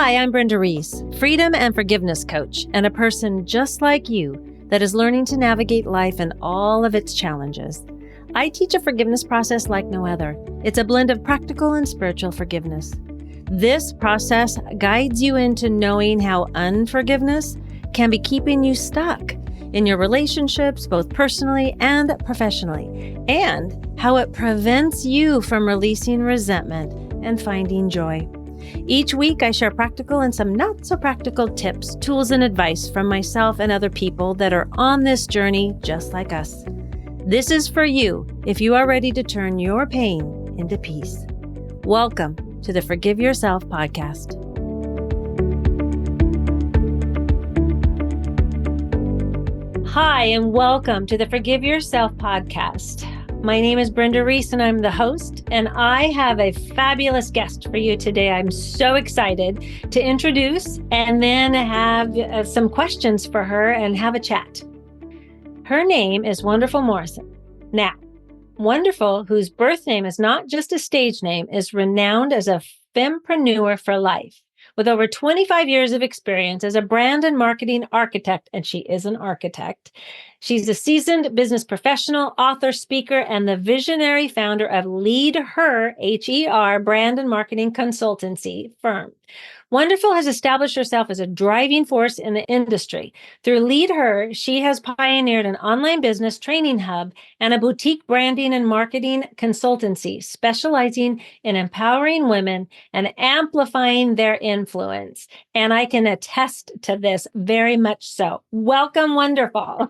Hi, I'm Brenda Reese, freedom and forgiveness coach, and a person just like you that is learning to navigate life and all of its challenges. I teach a forgiveness process like no other. It's a blend of practical and spiritual forgiveness. This process guides you into knowing how unforgiveness can be keeping you stuck in your relationships, both personally and professionally, and how it prevents you from releasing resentment and finding joy. Each week, I share practical and some not so practical tips, tools, and advice from myself and other people that are on this journey just like us. This is for you if you are ready to turn your pain into peace. Welcome to the Forgive Yourself podcast. Hi, and welcome to the Forgive Yourself podcast. My name is Brenda Reese, and I'm the host, and I have a fabulous guest for you today. I'm so excited to introduce and then have some questions for her and have a chat. Her name is Wonderful Morrison. Now, Wonderful, whose birth name is not just a stage name, is renowned as a fempreneur for life, with over 25 years of experience as a brand and marketing architect, and she is an architect. She's a seasoned business professional, author, speaker, and the visionary founder of Lead Her, H-E-R, brand and marketing consultancy firm. Wonderful has established herself as a driving force in the industry. Through Lead Her, she has pioneered an online business training hub and a boutique branding and marketing consultancy, specializing in empowering women and amplifying their influence. And I can attest to this very much so. Welcome, Wonderful.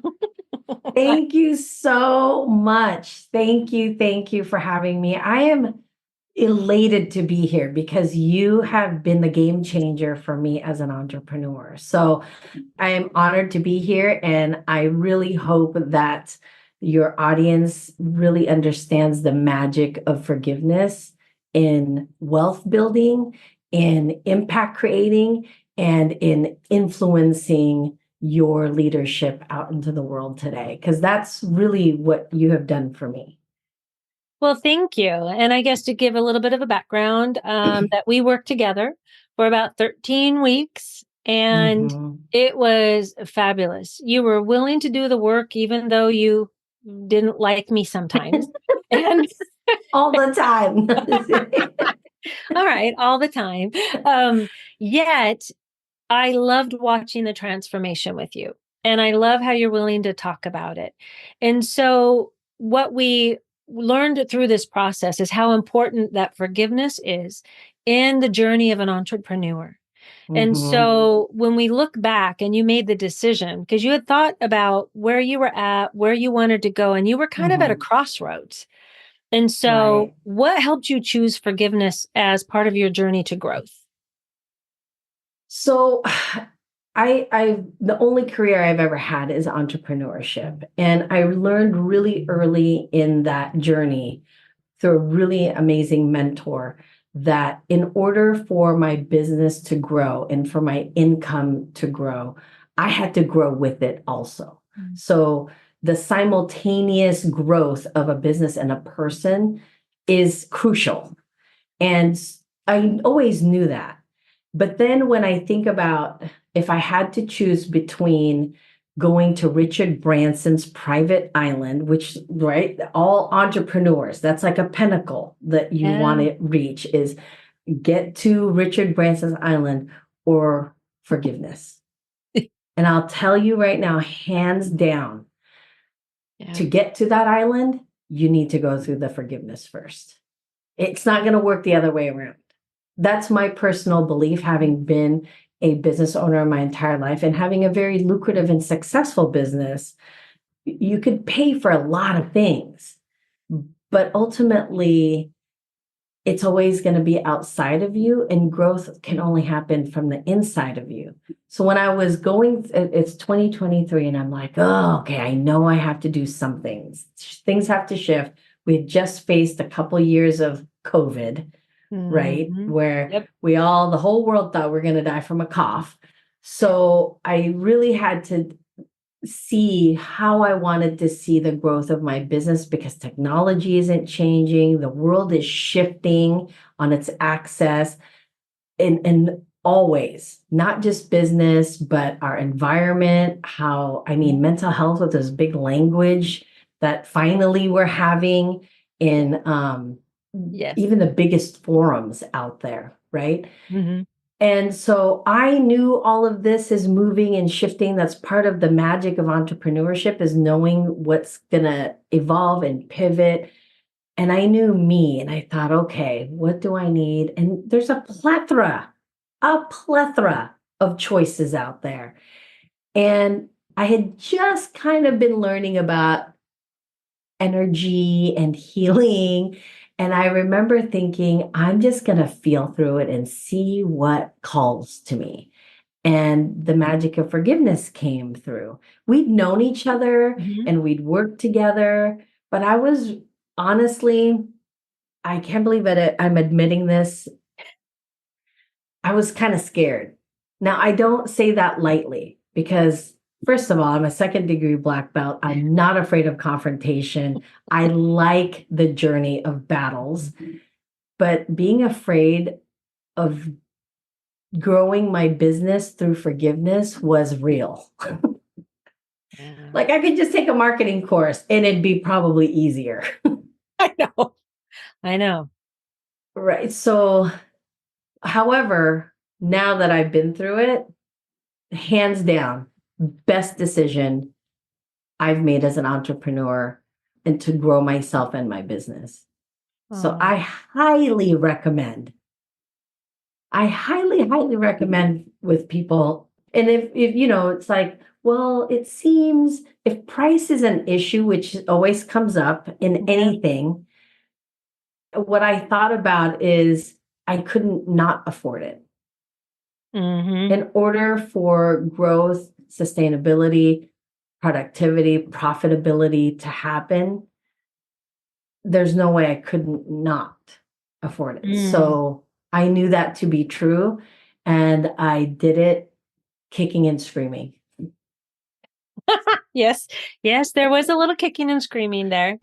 Thank you so much. Thank you for having me. I am elated to be here because you have been the game changer for me as an entrepreneur. So I am honored to be here, and I really hope that your audience really understands the magic of forgiveness in wealth building, in impact creating, and in influencing your leadership out into the world today, because that's really what you have done for me. Well, thank you. And I guess to give a little bit of a background, that we worked together for about 13 weeks, and it was fabulous. You were willing to do the work, even though you didn't like me sometimes. And all the time. All right, all the time. Yet I loved watching the transformation with you. And I love how you're willing to talk about it. And so what we learned through this process is how important that forgiveness is in the journey of an entrepreneur. And so when we look back and you made the decision, because you had thought about where you were at, where you wanted to go, and you were kind of at a crossroads. And so what helped you choose forgiveness as part of your journey to growth? So the only career I've ever had is entrepreneurship. And I learned really early in that journey through a really amazing mentor that in order for my business to grow and for my income to grow, I had to grow with it also. So the simultaneous growth of a business and a person is crucial. And I always knew that. But then when I think about if I had to choose between going to Richard Branson's private island, which, right, all entrepreneurs, that's like a pinnacle that you want to reach, is get to Richard Branson's island or forgiveness. And I'll tell you right now, hands down, to get to that island, you need to go through the forgiveness first. It's not going to work the other way around. That's my personal belief, having been a business owner my entire life and having a very lucrative and successful business. You could pay for a lot of things, but ultimately it's always going to be outside of you, and growth can only happen from the inside of you. So when I was going, it's 2023, and I'm like, oh, okay, I know I have to do some things. Things have to shift. We had just faced a couple years of COVID, right? Where the whole world thought we're going to die from a cough. So I really had to see how I wanted to see the growth of my business, because technology isn't changing. The world is shifting on its axis. And always, not just business, but our environment, mental health with this big language that finally we're having in Yes. even the biggest forums out there, right? Hmm. And so I knew all of this is moving and shifting. That's part of the magic of entrepreneurship, is knowing what's going to evolve and pivot. And I knew me, and I thought, okay, what do I need? And there's a plethora of choices out there. And I had just kind of been learning about energy and healing. And I remember thinking, I'm just going to feel through it and see what calls to me. And the magic of forgiveness came through. We'd known each other Hmm. and we'd worked together, but I was honestly, I can't believe it. I'm admitting this. I was kind of scared. Now, I don't say that lightly because, first of all, I'm a second-degree Black belt. I'm not afraid of confrontation. I like the journey of battles, but being afraid of growing my business through forgiveness was real. Yeah. Like, I could just take a marketing course and it'd be probably easier. I know. I know. Right. So, however, now that I've been through it, hands down, best decision I've made as an entrepreneur and to grow myself and my business. So Oh, I highly recommend with people. And if you know, it's like, well, it seems if price is an issue, which always comes up in yeah. anything, what I thought about is I couldn't not afford it. Hmm. In order for growth, sustainability, productivity, profitability to happen, there's no way I couldn't not afford it. Mm. So I knew that to be true. And I did it kicking and screaming. Yes. Yes, there was a little kicking and screaming there.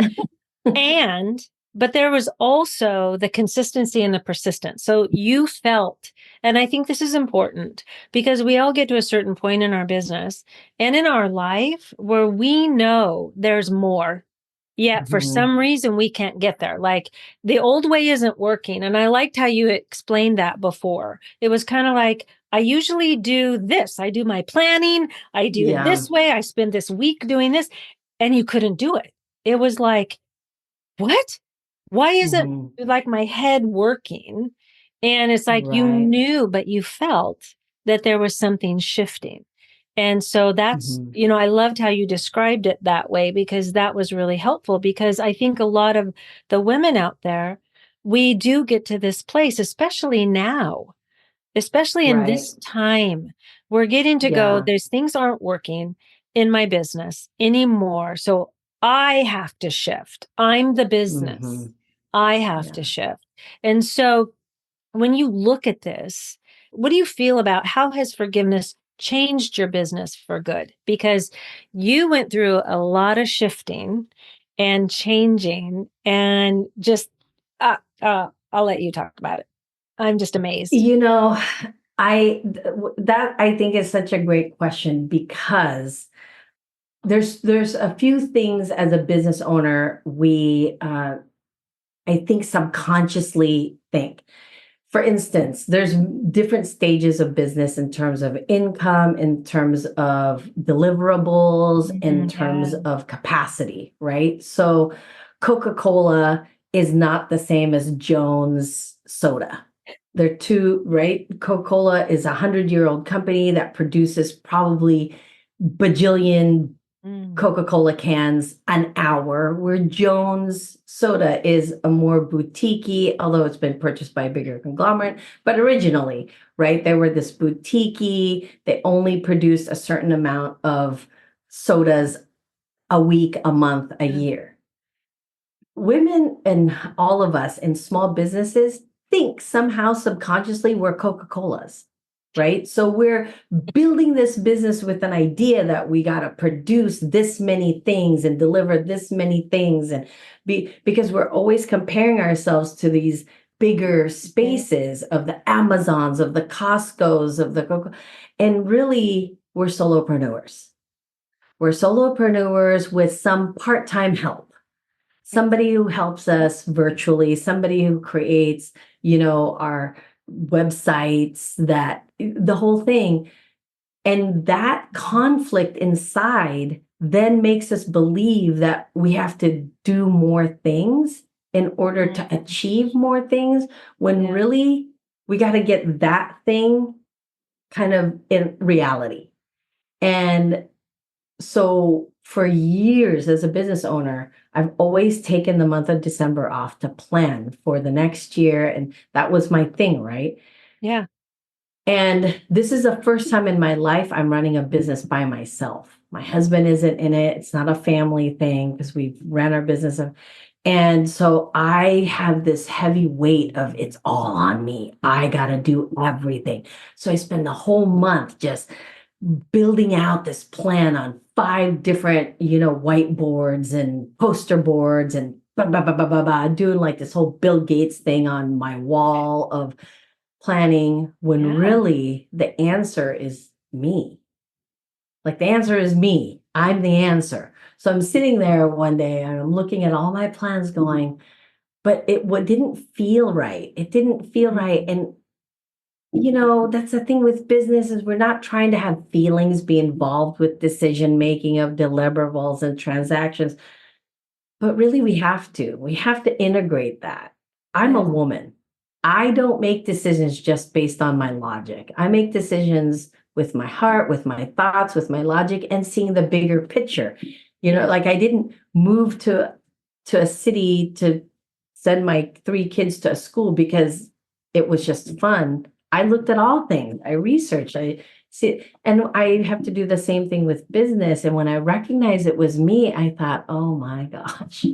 And, but there was also the consistency and the persistence. So you felt, and I think this is important because we all get to a certain point in our business and in our life where we know there's more. Yet for Mhm. some reason we can't get there. Like the old way isn't working. And I liked how you explained that before. It was kind of like, I usually do this. I do my planning. I do it Yeah. this way. I spend this week doing this. And you couldn't do it. It was like, what? Why isn't Mhm. like my head working? And it's like you Right. knew, but you felt that there was something shifting. And so that's, Mhm. I loved how you described it that way because that was really helpful. Because I think a lot of the women out there, we do get to this place, especially now, especially in Right. this time, we're getting to go, Yeah. there's things aren't working in my business anymore. So I have to shift. I'm the business. Mhm. I have to Yeah. shift. And so when you look at this, what do you feel about how has forgiveness changed your business for good? Because you went through a lot of shifting and changing and just, I'll let you talk about it. I'm just amazed. You know, that I think is such a great question because there's a few things as a business owner we I think subconsciously think. For instance, there's different stages of business in terms of income, in terms of deliverables, in Yeah. terms of capacity, right? So Coca-Cola is not the same as Jones Soda. They're two, right? Coca-Cola is a 100-year-old company that produces probably bajillion Mm. Coca-Cola cans an hour, where Jones Soda is a more boutique-y, although it's been purchased by a bigger conglomerate. But originally, right, they were this boutique-y, they only produced a certain amount of sodas a week, a month, a Yeah. year. Women and all of us in small businesses think somehow subconsciously we're Coca-Colas, right? So we're building this business with an idea that we got to produce this many things and deliver this many things and because we're always comparing ourselves to these bigger spaces of the Amazons, of the Costcos, of the Coca, and really we're solopreneurs. We're solopreneurs with some part-time help. Somebody who helps us virtually, somebody who creates, our websites, that the whole thing. And that conflict inside then makes us believe that we have to do more things in order to achieve more things, when really we got to get that thing kind of in reality. And so for years as a business owner, I've always taken the month of December off to plan for the next year. And that was my thing, right? Yeah. And this is the first time in my life I'm running a business by myself. My husband isn't in it. It's not a family thing because we've ran our business. And so I have this heavy weight of it's all on me. I got to do everything. So I spend the whole month just building out this plan on 5 different, whiteboards and poster boards and doing like this whole Bill Gates thing on my wall of planning, when really the answer is me. Like the answer is me. I'm the answer. So I'm sitting there one day and I'm looking at all my plans going, but what didn't feel right. It didn't feel right. And that's the thing with business, is we're not trying to have feelings be involved with decision making of deliverables and transactions. But really we have to. We have to integrate that. I'm a woman. I don't make decisions just based on my logic. I make decisions with my heart, with my thoughts, with my logic, and seeing the bigger picture. Like I didn't move to a city to send my 3 kids to a school because it was just fun. I looked at all things. I researched. I see, and I have to do the same thing with business. And when I recognized it was me, I thought, oh my gosh,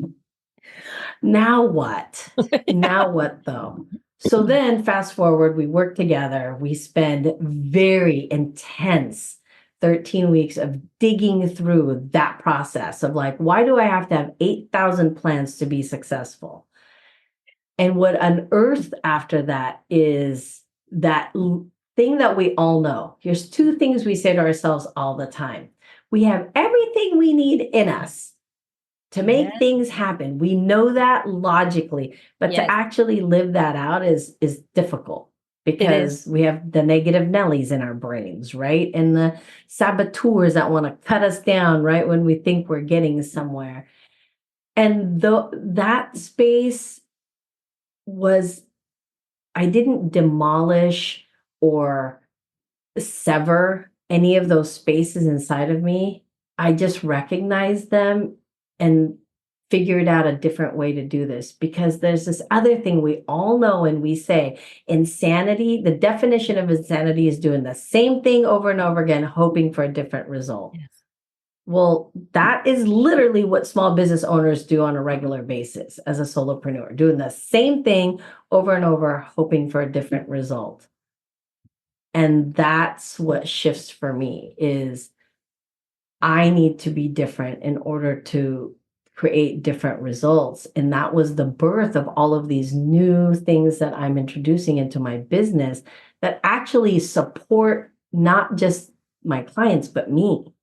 now what? Now what though? So then fast forward, we work together. We spend very intense 13 weeks of digging through that process of like, why do I have to have 8,000 plans to be successful? And what unearthed after that is that thing that we all know. Here's 2 things we say to ourselves all the time. We have everything we need in us to make things happen. We know that logically, but to actually live that out is difficult, because we have the negative Nellies in our brains, right? And the saboteurs that want to cut us down right when we think we're getting somewhere. And that space was, I didn't demolish or sever any of those spaces inside of me. I just recognized them and figured out a different way to do this, because there's this other thing we all know, and we say insanity. The definition of insanity is doing the same thing over and over again, hoping for a different result. Well, that is literally what small business owners do on a regular basis as a solopreneur, doing the same thing over and over, hoping for a different result. And that's what shifts for me, is I need to be different in order to create different results. And that was the birth of all of these new things that I'm introducing into my business that actually support not just my clients, but me.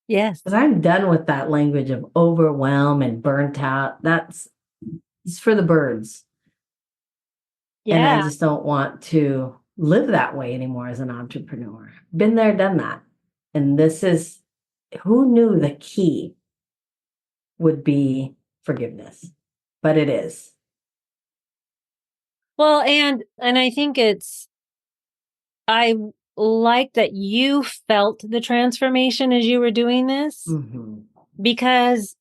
Yes. Because I'm done with that language of overwhelm and burnt out. It's for the birds. And I just don't want to live that way anymore as an entrepreneur. Been there, done that. And who knew the key would be forgiveness, but it is. Well, and I think I like that you felt the transformation as you were doing this, because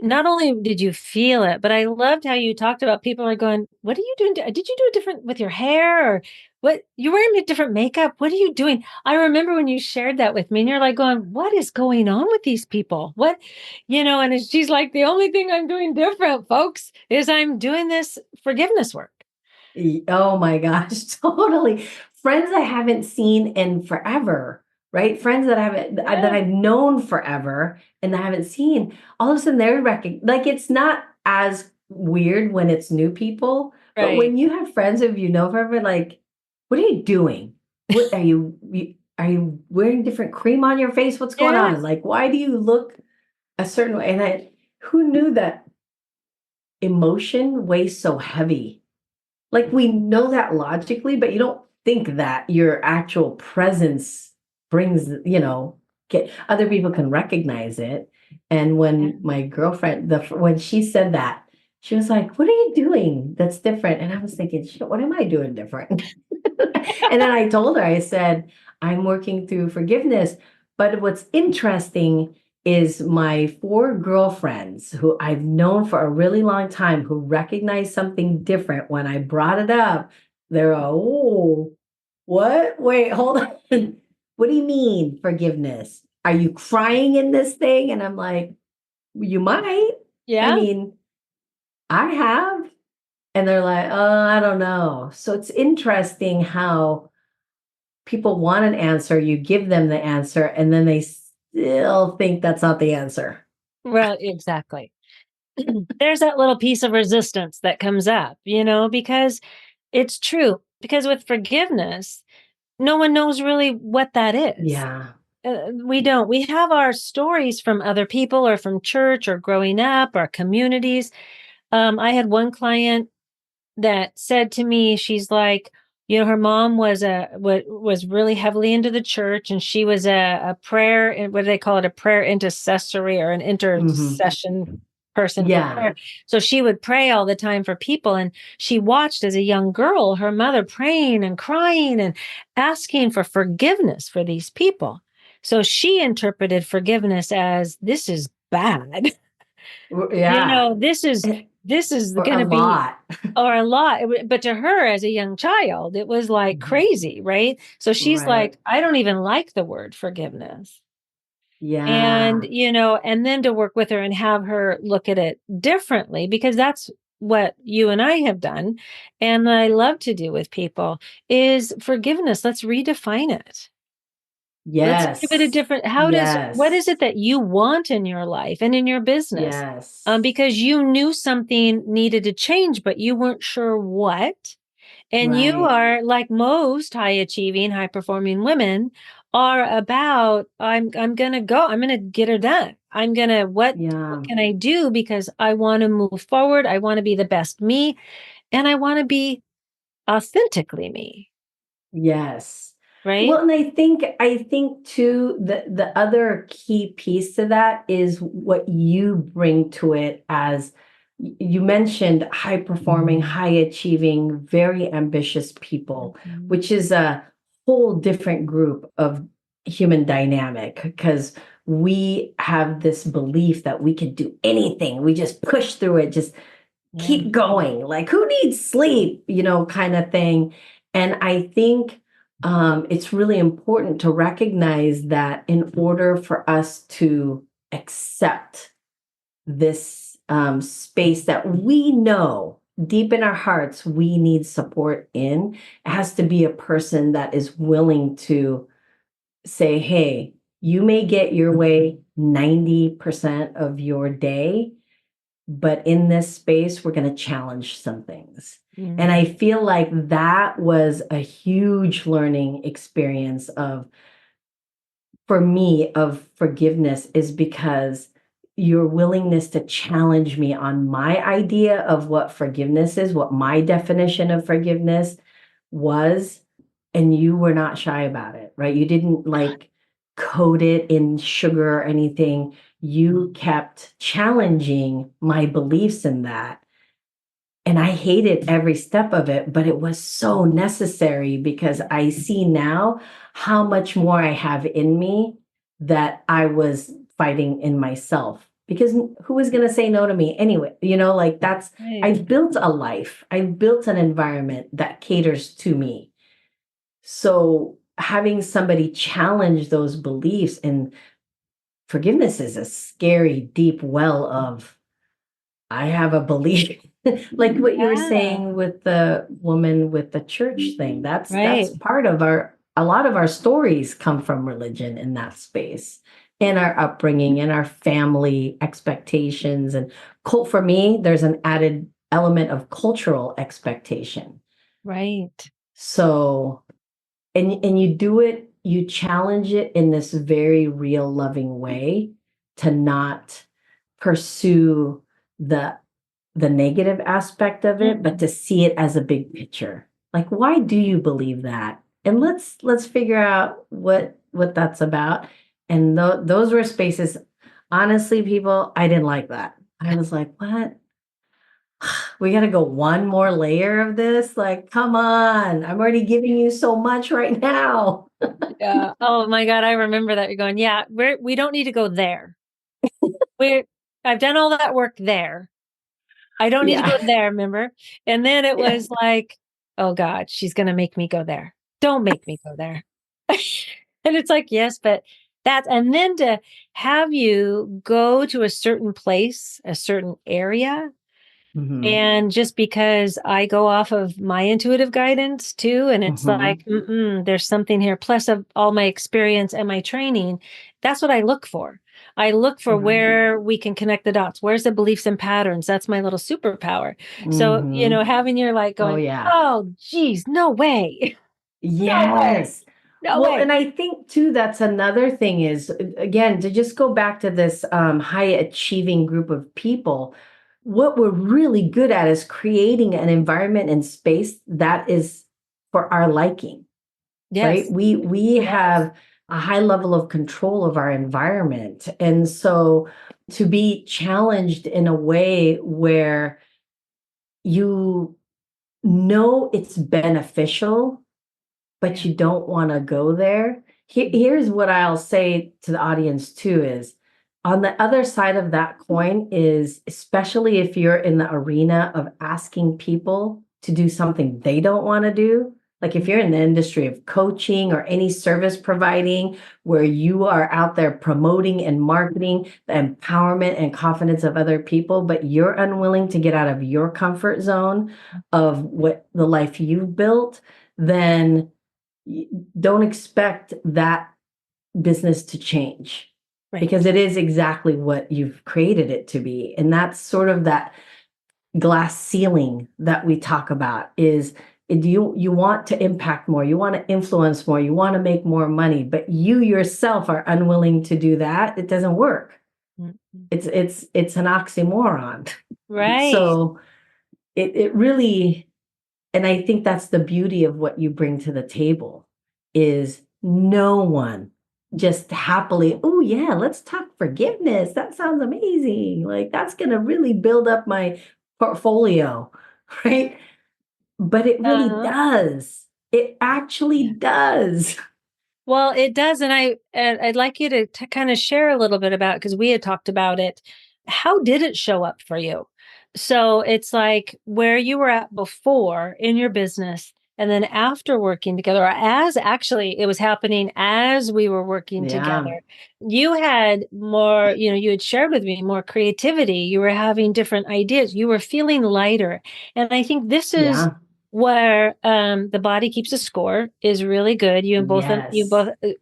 not only did you feel it, but I loved how you talked about people are going, what are you doing? Did you do it different with your hair, or what? You're wearing a different makeup. What are you doing? I remember when you shared that with me and you're like going, what is going on with these people? What, and she's like, the only thing I'm doing different, folks, is I'm doing this forgiveness work. Oh my gosh, totally. Friends I haven't seen in forever, right? Friends that I've known forever and I haven't seen. All of a sudden they're like, it's not as weird when it's new people, But Right. when you have friends of forever, like, what are you doing? What are you wearing different cream on your face? What's going on? Yes. Like, why do you look a certain way? And who knew that emotion weighs so heavy? Like, we know that logically, but you don't think that your actual presence brings, get other people can recognize it. And Yeah. when my girlfriend, when she said that, she was like, "What are you doing that's different?" And I was thinking, "Shit, what am I doing different?" And then I told her, I said, "I'm working through forgiveness." But what's interesting is my four girlfriends who I've known for a really long time who recognized something different when I brought it up. They're all, "Oh, what? Wait, hold on. What do you mean forgiveness? Are you crying in this thing?" And I'm like, "You might. I Yeah. mean, I have." And they're like, "Oh, I don't know." So it's interesting how people want an answer, you give them the answer, and then they still think that's not the answer. Well, exactly. There's that little piece of resistance that comes up, because it's true. Because with forgiveness, no one knows really what that is. Yeah. We don't. We have our stories from other people or from church or growing up, our communities. I had one client that said to me, she's like, her mom was really heavily into the church, and she was a prayer, what do they call it, a prayer intercessory or an Mhm. intercession person for Yeah. prayer. So she would pray all the time for people, and she watched as a young girl her mother praying and crying and asking for forgiveness for these people. So she interpreted forgiveness as, this is bad. Yeah. This is Or a going to be, lot. or a lot. But to her as a young child, it was like Mhm. crazy, right? So she's Right. like, I don't even like the word forgiveness. And, Yeah. and then to work with her and have her look at it differently, because that's what you and I have done. And I love to do with people is forgiveness. Let's redefine it. Let's give it a Yes. different, what is Yes. it that you want in your life and in your business? Yes. Because you knew something needed to change, but you weren't sure what. And you Right. are, like most high achieving, high performing women, are about, I'm gonna go, I'm gonna get her done. I'm gonna, what Yeah. can I do? Because I want to move forward. I want to be the best me, and I want to be authentically me, Yes. right? Well, and I think too, the other key piece to that is what you bring to it as you mentioned high performing, high achieving, very ambitious people, Mhm. which is a whole different group of human dynamic because we have this belief that we could do anything. We just push through it, just Yeah. keep going. Like, who needs sleep, kind of thing. And I think it's really important to recognize that in order for us to accept this space that we know deep in our hearts we need support in, it has to be a person that is willing to say, "Hey, you may get your way 90% of your day, but in this space, we're going to challenge some things." And I Mhm. feel like that was a huge learning experience for me, of forgiveness, is because your willingness to challenge me on my idea of what forgiveness is, what my definition of forgiveness was, and you were not shy about it, right? You didn't like coat it in sugar or anything. You kept challenging my beliefs in that. And I hated every step of it, but it was so necessary because I see now how much more I have in me that I was fighting in myself. Because who was going to say no to me anyway? Like Right. I've built a life, I've built an environment that caters to me. So having somebody challenge those beliefs, and forgiveness is a scary, deep well of, I have a belief. Like what you were Yeah. saying with the woman with the church thing. That's Right. part of a lot of our stories come from religion in that space, and our upbringing and our family expectations. And cult, for me, there's an added element of cultural expectation. Right. So, and you do it, you challenge it in this very real, loving way to not pursue the negative aspect of it, but to see it as a big picture. Like, why do you believe that? And let's figure out what that's about. And those were spaces. Honestly, people, I didn't like that. I was like, what? We got to go one more layer of this? Like, come on. I'm already giving you so much right now. Yeah. Oh my God. I remember that. You're going, yeah, we don't need to go there. We're, I've done all that work there. I don't need to go Yeah. there, remember? And then it Yeah. was like, oh God, she's going to make me go there. Don't make me go there. And it's like, yes, but and then to have you go to a certain place, a certain area, Hmm. and just because I go off of my intuitive guidance too, and it's Hmm. like, there's something here, plus of all my experience and my training, that's what I look for. I look for Right. where we can connect the dots. Where's the beliefs and patterns? That's my little superpower. So, Hmm. having your like Oh, going, yeah. oh, geez, no way. No way. Yes. No Well, and way. I think too, that's another thing is, again, to just go back to this high achieving group of people, what we're really good at is creating an environment and space that is for our liking, right? Yes. We Yes. have a high level of control of our environment. And so to be challenged in a way where you know it's beneficial but Yeah. you don't want to go there. Here's what I'll say to the audience too is on the other side of that coin is especially if you're in the arena of asking people to do something they don't want to do. Like if you're in the industry of coaching or any service providing where you are out there promoting and marketing the empowerment and confidence of other people, but you're unwilling to get out of your comfort zone of what the life you've built, then don't expect that business to change Right. because it is exactly what you've created it to be. And that's sort of that glass ceiling that we talk about is you want to impact more, you want to influence more, you want to make more money, but you yourself are unwilling to do that. It doesn't work. Mhm. It's an oxymoron. Right. So it really, and I think that's the beauty of what you bring to the table is no one just happily, oh yeah, let's talk forgiveness. That sounds amazing. Like that's going to really build up my portfolio, right? But it really Uh-huh. does. It actually Yeah. does. Well, it does, and I'd like you to kind of share a little bit about because we had talked about it. How did it show up for you? So it's like where you were at before in your business, and then after working together, or as actually it was happening as we were working Yeah. together. You had more, you had shared with me more creativity. You were having different ideas. You were feeling lighter, and I think this is Yeah. where the body keeps a score is really good. Yes.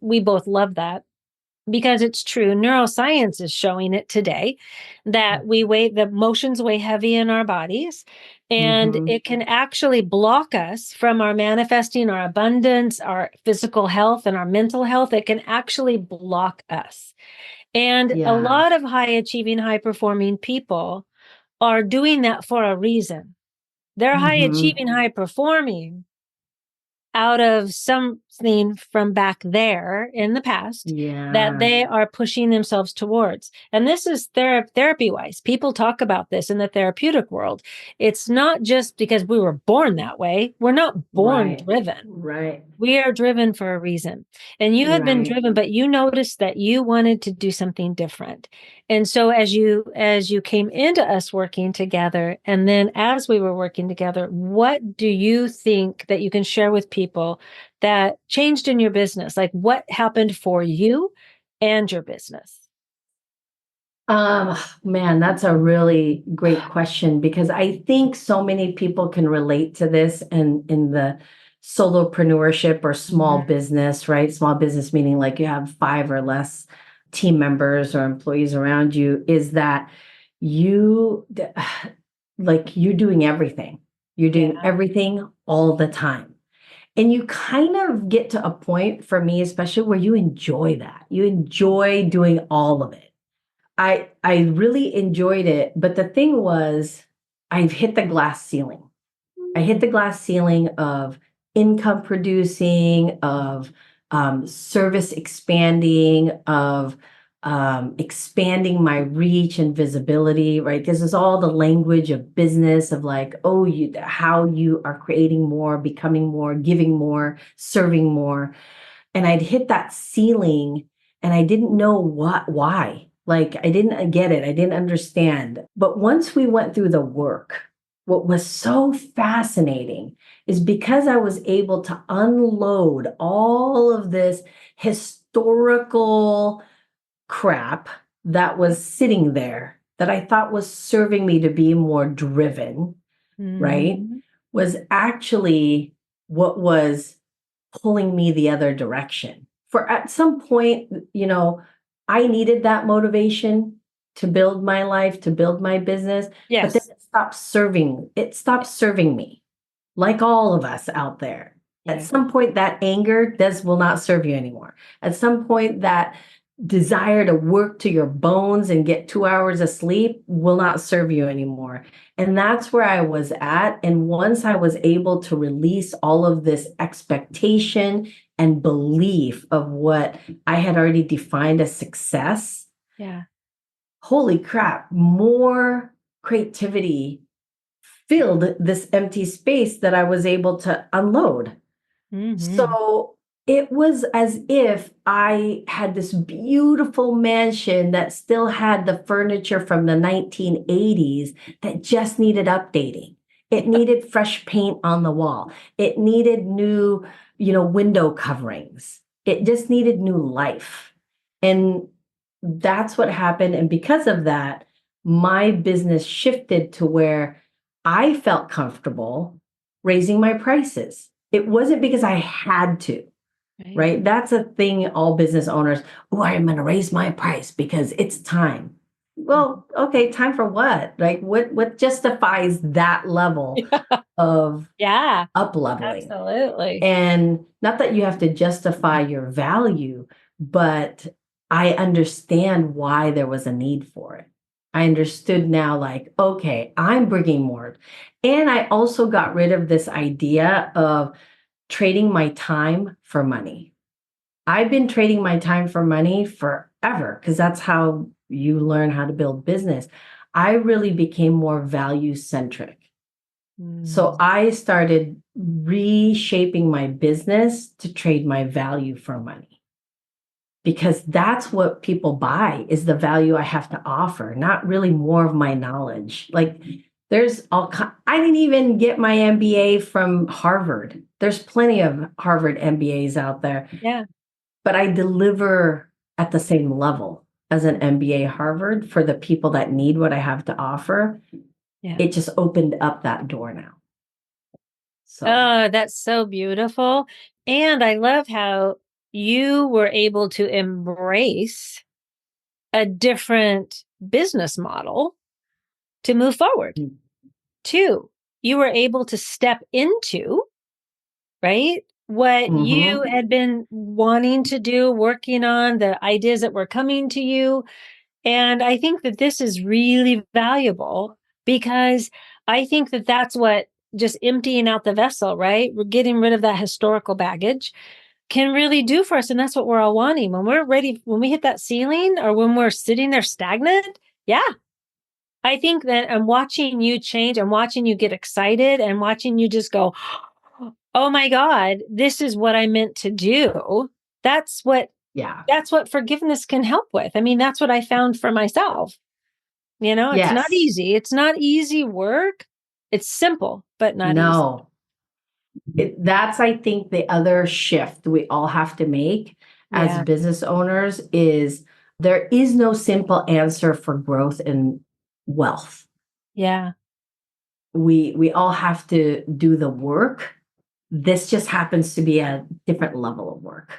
We both love that because it's true. Neuroscience is showing it today that the emotions weigh heavy in our bodies, and Mm-hmm. it can actually block us from our manifesting our abundance, our physical health, and our mental health. It can actually block us. And a Yeah. lot of high achieving, high performing people are doing that for a reason. They're high Mm-hmm. achieving, high performing out of something from back there in the past that Yeah. they are pushing themselves towards. And this is therapy wise. People talk about this in the therapeutic world. It's not just because we were born that way. We're not born Right. driven. Right. We are driven for a reason. And you had been Right. driven, but you noticed that you wanted to do something different. And so as you came into us working together, and then as we were working together, what do you think that you can share with people that changed in your business? Like what happened for you and your business? Man, that's a really great question because I think so many people can relate to this and in the solopreneurship or small Mhm. business, right? Small business meaning like you have five or less team members or employees around you, is that you like you're doing everything. You're doing everything all the time. And you kind of get to a point for me, especially where you enjoy that. You enjoy doing all of it. I really enjoyed it, but the thing was I've hit the glass ceiling. I hit the glass ceiling of income producing, of service expanding, of expanding my reach and visibility, right? This is all the language of business of like, oh, how you are creating more, becoming more, giving more, serving more. And I'd hit that ceiling and I didn't know why. Like I didn't get it. I didn't understand. But once we went through the work, what was so fascinating is because I was able to unload all of this historical crap that was sitting there that I thought was serving me to be more driven, right? Was actually what was pulling me the other direction. For at some point, I needed that motivation to build my life, to build my business. But then Yes. it stopped serving me, like all of us out there. At Yeah. some point, that anger will not serve you anymore. At some point, that desire to work to your bones and get 2 hours of sleep will not serve you anymore. And that's where I was at. And once I was able to release all of this expectation and belief of what I had already defined as success, Yeah. holy crap, more creativity filled this empty space that I was able to unload. So it was as if I had this beautiful mansion that still had the furniture from the 1980s that just needed updating. It needed fresh paint on the wall. It needed new, window coverings. It just needed new life. And that's what happened. And because of that, my business shifted to where I felt comfortable raising my prices. It wasn't because I had to, right? That's a thing all business owners, oh, I'm going to raise my price because it's time. Well, okay, time for what? Like what justifies that level of up leveling? Absolutely. And not that you have to justify your value, but I understand why there was a need for it. I understood now, like, okay, I'm bringing more. And I also got rid of this idea of trading my time for money. I've been trading my time for money forever because that's how you learn how to build business. I really became more value centric. So I started reshaping my business to trade my value for money because that's what people buy is the value I have to offer, not really more of my knowledge. Like I didn't even get my MBA from Harvard. There's plenty of Harvard MBAs out there. Yeah. But I deliver at the same level as an MBA Harvard for the people that need what I have to offer. Yeah. It just opened up that door now. So. Oh, that's so beautiful. And I love how you were able to embrace a different business model to move forward. Two, you were able to step into, right? What you had been wanting to do, working on, the ideas that were coming to you. And I think that this is really valuable because I think that that's what just emptying out the vessel, right? We're getting rid of that historical baggage can really do for us. And that's what we're all wanting. When we're ready, when we hit that ceiling or when we're sitting there stagnant, yeah. I think that I'm watching you change. I'm watching you get excited and watching you just go, oh my God, this is what I meant to do. That's what forgiveness can help with. I mean, that's what I found for myself. It's not Yes. easy. It's not easy work. It's simple, but not easy. No. That's, I think, the other shift we all have to make as business owners is there is no simple answer for growth and wealth. Yeah. We all have to do the work. This just happens to be a different level of work.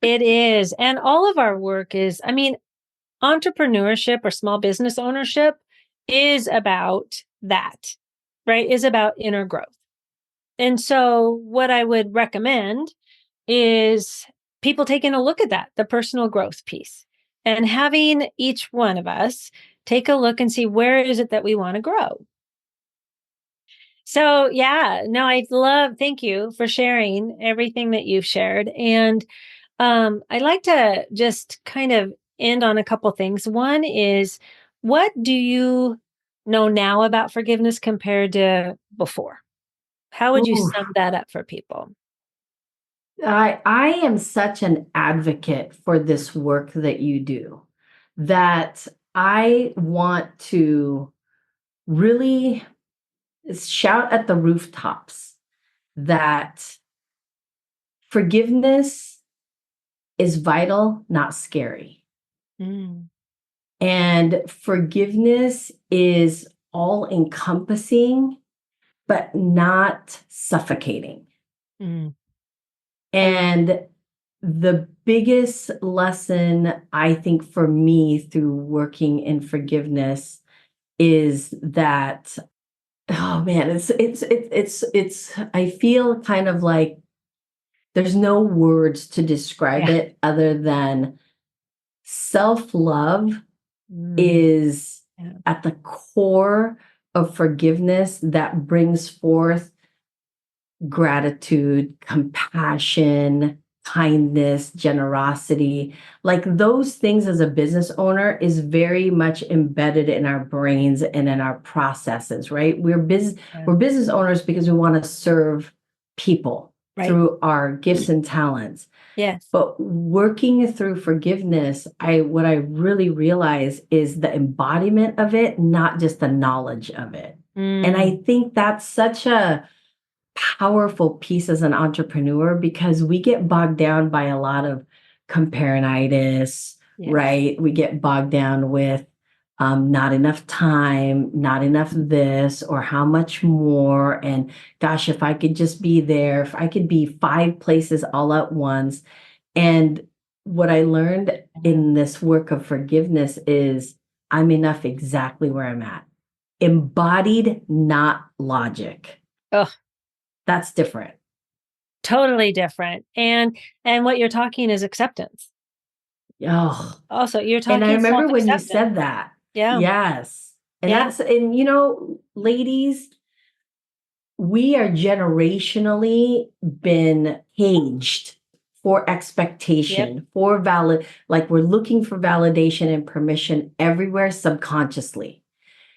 It is. And all of our work is, entrepreneurship or small business ownership is about that, right, is about inner growth. And so, what I would recommend is people taking a look at that, the personal growth piece, and having each one of us take a look and see where is it that we want to grow. So, yeah, no, thank you for sharing everything that you've shared. And I'd like to just kind of end on a couple things. One is, what do you know now about forgiveness compared to before? How would you Ooh, sum that up for people? I am such an advocate for this work that you do that I want to really shout at the rooftops that forgiveness is vital, not scary. Mm, And forgiveness is all encompassing, but not suffocating. mm, I love. And the biggest lesson, I think, for me through working in forgiveness is that, oh man, I feel kind of like there's no words to describe Yeah. it other than self-love Mm, is yeah. at the core of forgiveness that brings forth gratitude, compassion, kindness, generosity. Like those things as a business owner is very much embedded in our brains and in our processes, right? Yeah. We're business owners because we want to serve people Right. through our gifts and talents. Yes. But working through forgiveness, what I really realize is the embodiment of it, not just the knowledge of it. And I Mm, think that's such a powerful piece as an entrepreneur because we get bogged down by a lot of comparinitis, yes. right? We get bogged down with not enough time, not enough this, or how much more. And gosh, if I could just be there, if I could be five places all at once. And what I learned Yeah. in this work of forgiveness is I'm enough exactly where I'm at. Embodied, not logic. Oh, That's different. totally different. And what you're talking is acceptance. Oh, Also, you're and I talking remember when you self-acceptance. said that. Yeah. Yes. Yeah. And ladies, we are generationally been caged for Yep. expectation, for valid, like we're looking for validation and permission everywhere subconsciously.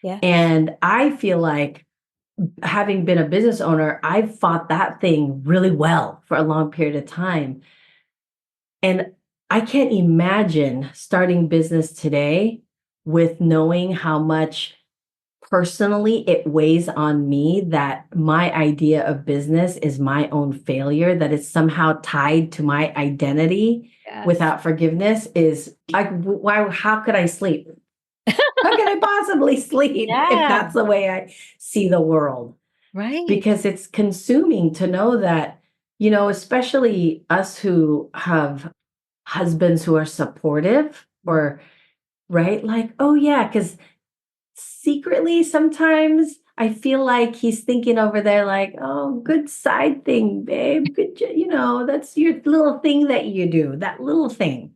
Yes. And I feel like having been a business owner, I've fought that thing really well for a long period of time. And I can't imagine starting business today with knowing how much personally it weighs on me that my idea of business is my own failure, that it's somehow tied to my identity Yes. without forgiveness is like, why, how could I sleep? How can I possibly sleep if Yeah. that's the way I see the world? Right. Because it's consuming to know that, especially us who have husbands who are supportive or right, like, oh yeah, because secretly sometimes I feel like he's thinking over there like, oh, good side thing, babe, that's your little thing that you do, that little thing.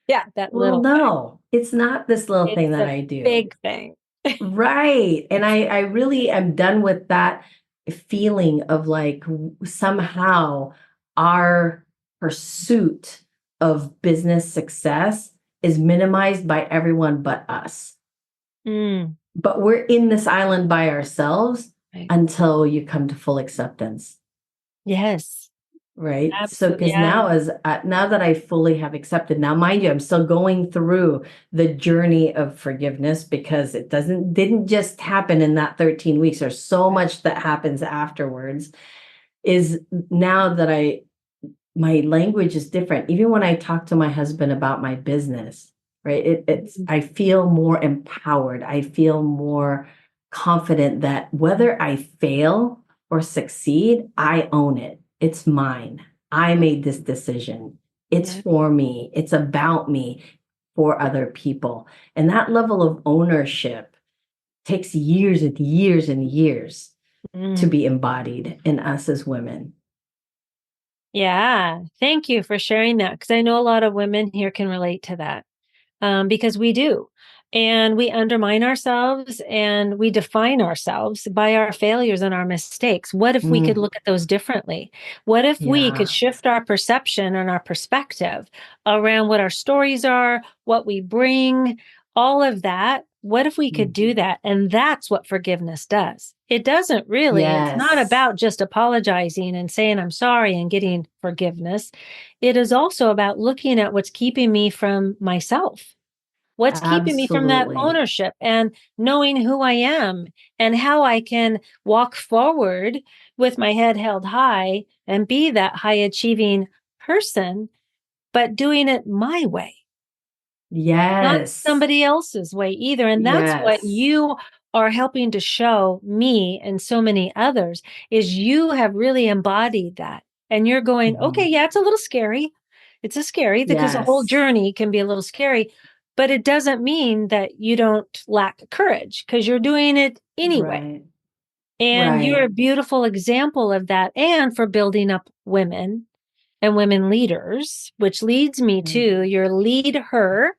Yeah, that Well, little thing. no, it's not this little It's thing that a I do. big thing. Right. And I really am done with that feeling of like somehow our pursuit of business success is minimized by everyone but us. Mm, But we're in this island by ourselves right. until you come to full acceptance. Yes. Right. So, Absolutely. because Yeah. now that I fully have accepted, now mind you, I'm still going through the journey of forgiveness because it didn't just happen in that 13 weeks. There's so much that happens afterwards. Is now that my language is different. Even when I talk to my husband about my business, right? Mhm. I feel more empowered. I feel more confident that whether I fail or succeed, I own it. It's mine. I made this decision. It's Yeah. for me. It's about me for other people. And that level of ownership takes years and years and years to Mm. be embodied in us as women. Yeah. Thank you for sharing that because I know a lot of women here can relate to that. Because we do. And we undermine ourselves and we define ourselves by our failures and our mistakes. What if we could Mm, look at those differently? What if we could yeah. shift our perception and our perspective around what our stories are, what we bring, all of that? What if we could do Mhm. that? And that's what forgiveness does. It doesn't really, it's not Yes. about just apologizing and saying, I'm sorry and getting forgiveness. It is also about looking at what's keeping me from myself. What's keeping me from that Absolutely. ownership and knowing who I am and how I can walk forward with my head held high and be that high achieving person, but doing it my way, not Yes. somebody else's way either. And that's what Yes. you are helping to show me and so many others is you have really embodied that. And you're going, okay, Mhm. yeah, it's a little scary. It's a scary because the whole Yes. journey can be a little scary, but it doesn't mean that you don't lack courage because you're doing it anyway. Right. And you're Right. a beautiful example of that and for building up women and women leaders, which leads me to your Lead Her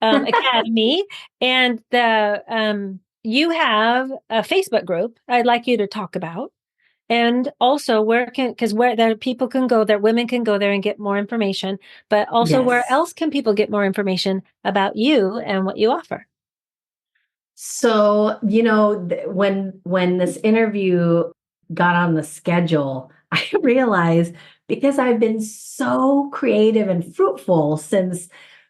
Academy, and the you have a Facebook group I'd like you to talk about, and also where can because where that people can go there, women can go there and get more information, but also where Yes. else can people get more information about you and what you offer? So, when this interview got on the schedule, I realized because I've been so creative and fruitful since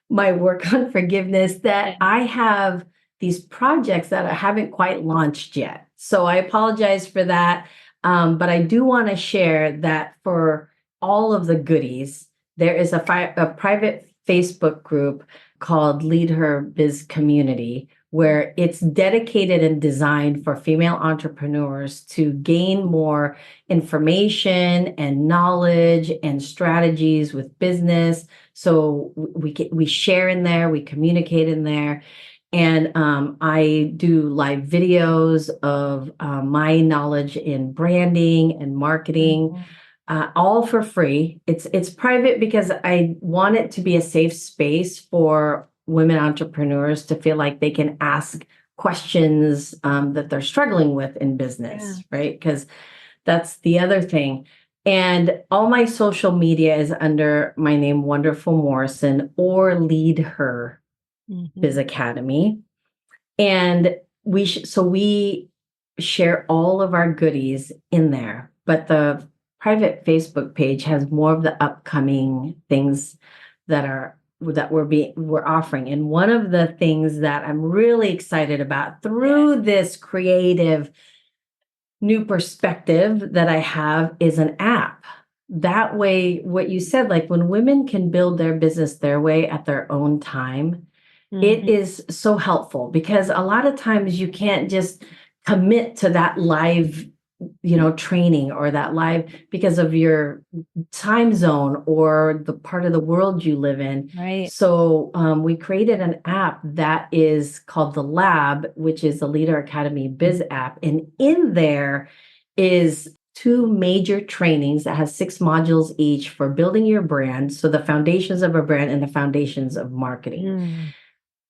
my work on forgiveness Yeah. that I have these projects that I haven't quite launched yet. So I apologize for that. But I do want to share that for all of the goodies, there is a private Facebook group called Lead Her Biz Community where it's dedicated and designed for female entrepreneurs to gain more information and knowledge and strategies with business. So we share in there, we communicate in there. And I do live videos of my knowledge in branding and marketing, Mhm. all for free. It's private because I want it to be a safe space for women entrepreneurs to feel like they can ask questions that they're struggling with in Yeah. business, right? Because that's the other thing. And all my social media is under my name, Wonderful Morrison, or Lead Her Biz Mhm. Academy. And we share all of our goodies in there, but the private Facebook page has more of the upcoming things that we're offering. And one of the things that I'm really excited about Yeah. through this creative new perspective that I have is an app. That way, what you said, like when women can build their business their way at their own time, it Mhm. is so helpful because a lot of times you can't just commit to that live, training or that live because of your time zone or the part of the world you live in. Right. So we created an app that is called the Lab, which is the Leader Academy Biz app. And in there is two major trainings that has 6 modules each for building your brand. So the foundations of a brand and the foundations of marketing. Mm.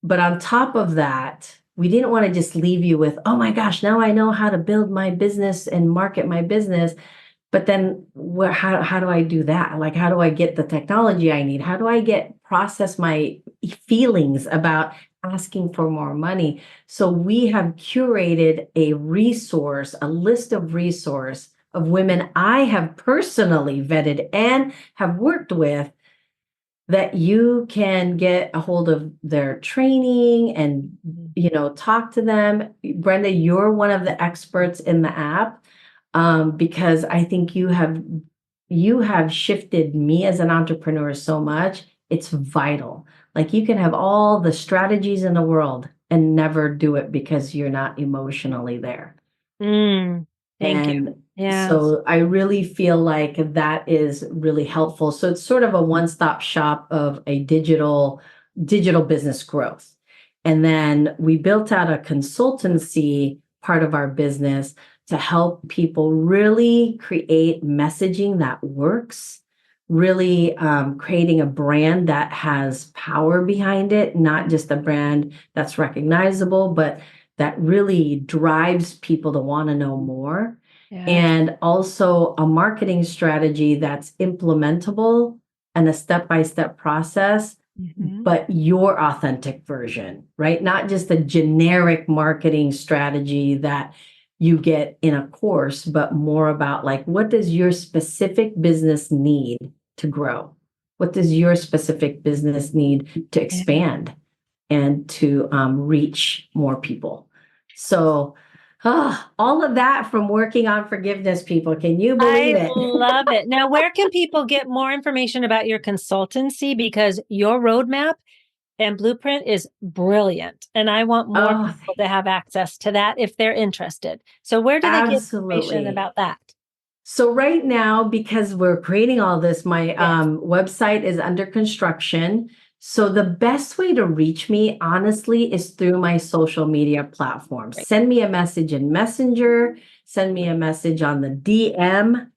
But on top of that, we didn't want to just leave you with, oh my gosh, now I know how to build my business and market my business. But then how do I do that? Like, how do I get the technology I need? How do I process my feelings about asking for more money? So we have curated a list of resource of women I have personally vetted and have worked with that you can get a hold of their training and talk to them. Brenda, you're one of the experts in the app, because I think you have shifted me as an entrepreneur so much. It's vital. Like you can have all the strategies in the world and never do it because you're not emotionally there. Mm. Thank you. And Yes. so I really feel like that is really helpful. So it's sort of a one-stop shop of a digital business growth. And then we built out a consultancy part of our business to help people really create messaging that works, really creating a brand that has power behind it, not just a brand that's recognizable, but that really drives people to want to know more. Yeah. And also a marketing strategy that's implementable and a step-by-step process, but your authentic version, right? Not just a generic marketing strategy that you get in a course, but more about like, what does your specific business need to grow? What does your specific business need to expand and to reach more people? So all of that from working on forgiveness, people. Can you believe it? I love it. Now, where can people get more information about your consultancy? Because your roadmap and blueprint is brilliant. And I want more people to have access to that if they're interested. So where do they get information about that? So right now, because we're creating all this, my website is under construction. So the best way to reach me, honestly, is through my social media platforms. Right. Send me a message in Messenger, send me a message on the DM,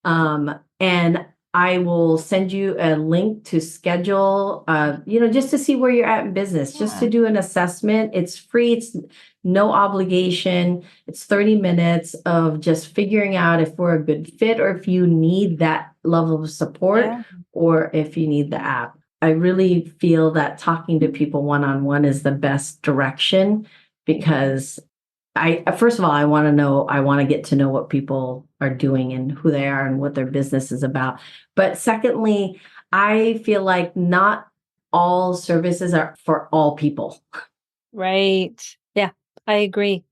and I will send you a link to schedule, just to see where you're at in business, just to do an assessment. It's free. It's no obligation. It's 30 minutes of just figuring out if we're a good fit or if you need that level of support or if you need the app. I really feel that talking to people one-on-one is the best direction because first of all, I want to get to know what people are doing and who they are and what their business is about. But secondly, I feel like not all services are for all people. Right. Yeah, I agree.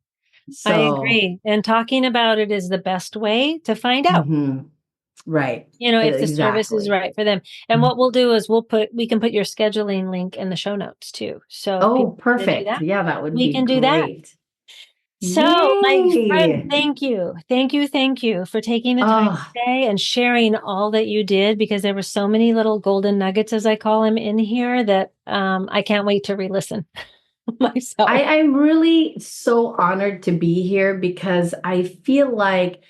I agree. And talking about it is the best way to find out. Right. If the service is right for them. And what we'll do is we can put your scheduling link in the show notes too. So perfect. Yeah, that would be can great. Do that. So, my friend, thank you. Thank you for taking the time today and sharing all that you did, because there were so many little golden nuggets, as I call them, in here that I can't wait to re-listen myself. I'm really so honored to be here because I feel like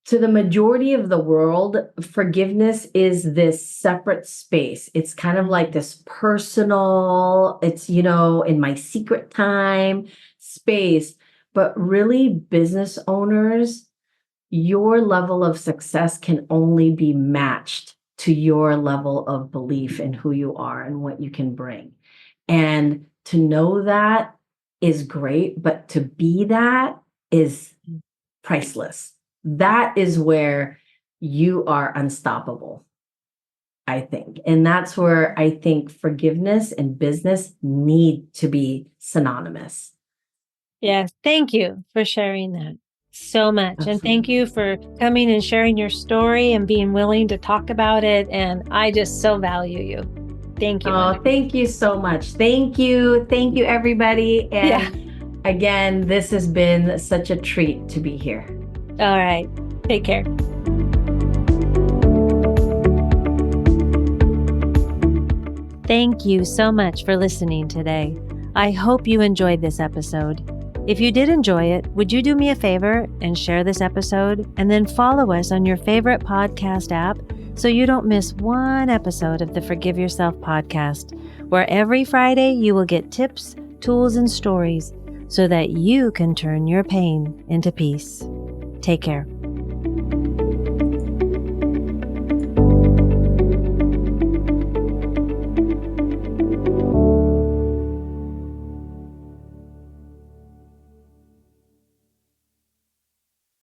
to the majority of the world, forgiveness is this separate space. It's kind of like this personal, it's, in my secret time space. But really, business owners, your level of success can only be matched to your level of belief in who you are and what you can bring. And to know that is great, but to be that is priceless. That is where you are unstoppable, I think. And that's where I think forgiveness and business need to be synonymous. Yes. Thank you for sharing that so much. Absolutely. And thank you for coming and sharing your story and being willing to talk about it. And I just so value you. Thank you. Oh, thank you so much. Thank you. Thank you, everybody. And again, this has been such a treat to be here. All right. Take care. Thank you so much for listening today. I hope you enjoyed this episode. If you did enjoy it, would you do me a favor and share this episode and then follow us on your favorite podcast app so you don't miss one episode of the Forgive Yourself podcast, where every Friday you will get tips, tools, and stories so that you can turn your pain into peace. Take care.